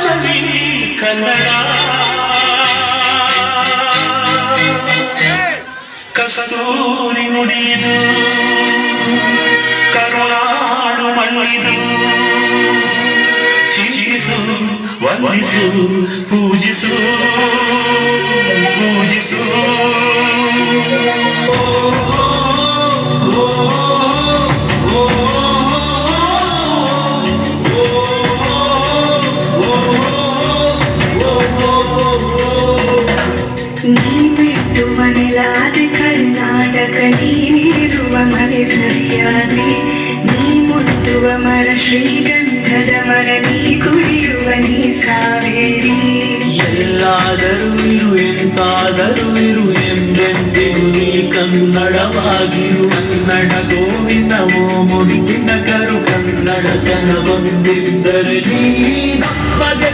ಚಳಿ ಕನ್ನಡ ಕಸ್ತೂರಿ ನುಡಿದು ಕರುಣಾಳು ಮಣ್ಣಿದು ಚಿಂತಿಸು ವಂದಿಸು ಪೂಜಿಸು ಪೂಜಿಸು ನೀ ಬಿಟ್ಟು ಮನೆಲಾದೆ ಕರ್ನಾಟಕ ನೀನಿರುವ ಮನೆ ಸಹ್ಯಾದ್ರಿ ನೀ ಮುಟ್ಟುವ ಮರ ಶ್ರೀಗಂಧದ ಮರ ನೀ ಕುಡಿಯುವ ನೀರ್ ಕಾವೇರಿ ಎಲ್ಲಾದರೂ ಇರು ಎಂತಾದರೂ ಇರು ಎಂದೆಂದಿಗೂ ನೀ ಕನ್ನಡವಾಗಿರು ಕನ್ನಡ ಗೋವಿಂದವೋ ಮುಗಿನ ಕರು ಕನ್ನಡ ಜನ ಬಂದಿದ್ದರೆ ನೀ ನಮ್ಮದೆ